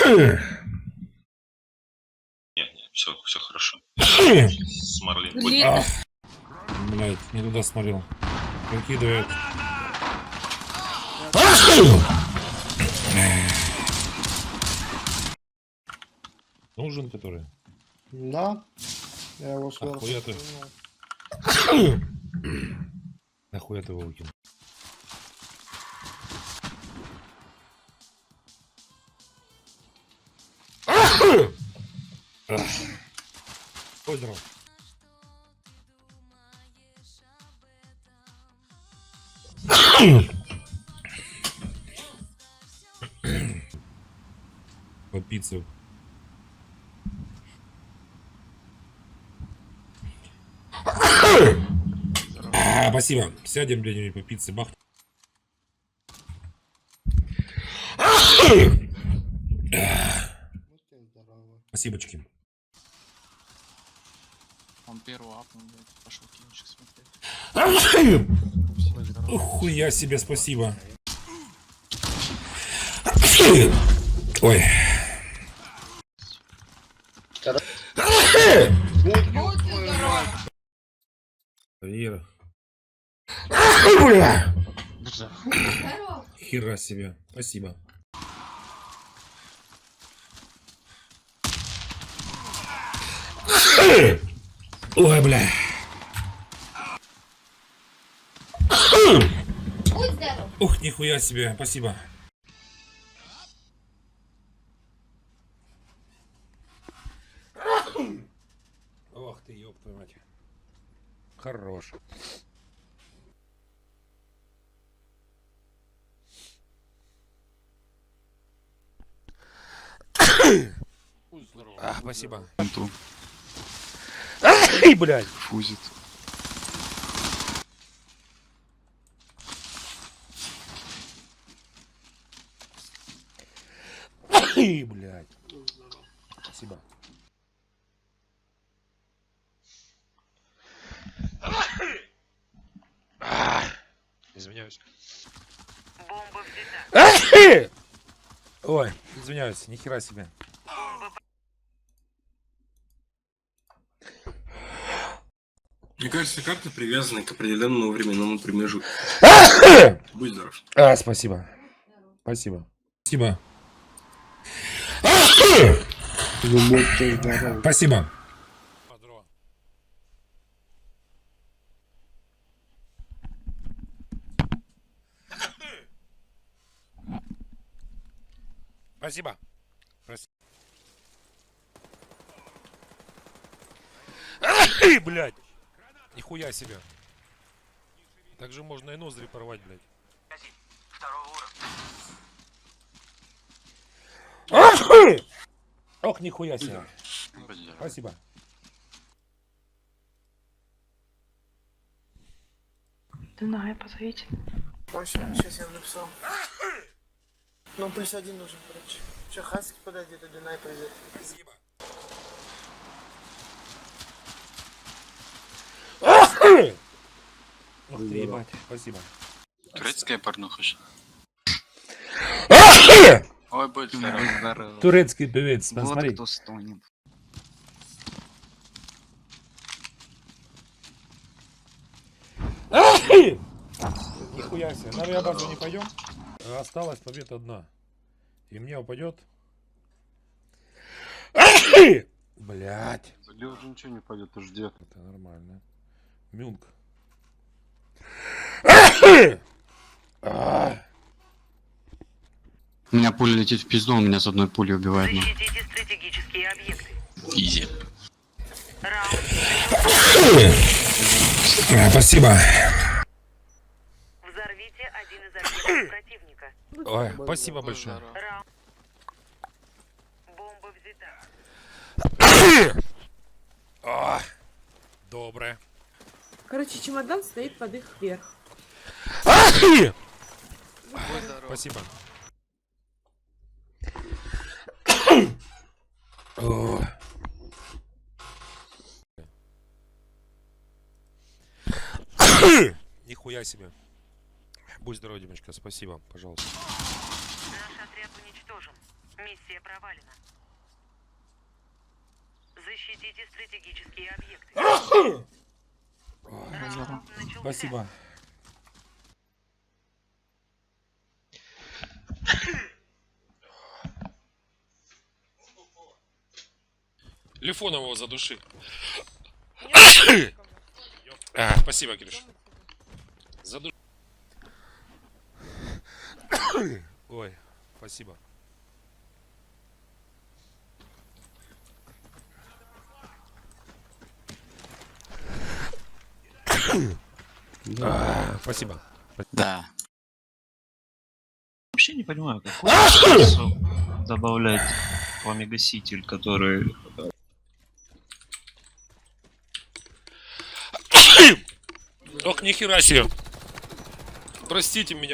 Нет, нет, все хорошо. С Марлин. Блять, не туда смотрел. Выкидывает. Нужен который? Да. Я его сверху. Нахуя ты? Нахуя ты его выкинул? Ой, здорово. По пицце. Спасибо. Сядем где-нибудь по пицце, бах. Спасибочки. Он первый апнул, блядь, пошел кинчик смотреть. Хуя себе, спасибо. Ой. Ира. Хера себе. Спасибо. Ой, бля. Ух, нихуя себе. Спасибо. Ох ты, ёб твою мать. Хорош. Спасибо. Ай, блядь. Фузит. Ай, блядь. Спасибо. Извиняюсь. Ой, извиняюсь, нихера себе. Мне кажется, карты привязаны к определенному временному промежутку. Будь здоров. Спасибо. Спасибо. Спасибо. Спасибо. Спасибо. Ай, блядь. Нихуя себе. Так же можно и ноздри порвать, блядь. Ох, нихуя себе. Спасибо. Дунай, позовите. Сейчас я написал. Ну, плюс один нужен, короче. Че, Хаски подойдет, а Дунай придет. Спасибо. Ух ты, ебать. Спасибо. Турецкая порнуха. Ой, будь здоров. Турецкий певец, Вот посмотри. кто стонет. Нихуя себе. На авиабазу не пойдем. Осталась победа одна. И мне упадет. Блять. Тебе уже ничего не пойдет, уж где. Это нормально. Мюнк. У меня пуля летит в пизду, он меня с одной пулей убивает. Защитите стратегические объекты. Изи. Спасибо. Взорвите один из объектов противника. Ой, спасибо большое. Раунд. Бомба взята. Доброе. Короче, чемодан стоит под их верх. Спасибо. Нихуя себе. Будь здоров, Димочка, спасибо, пожалуйста. Наш отряд уничтожен. Миссия Миссия провалена. Защитите стратегические объекты. Раунд начался. Спасибо. Лифоном его задуши. Спасибо, Кирюш. Задуши. Ой, спасибо. Спасибо. Да. Вообще не понимаю, какой смысл добавлять омегаситель, который... Ох, нихера себе. Простите меня.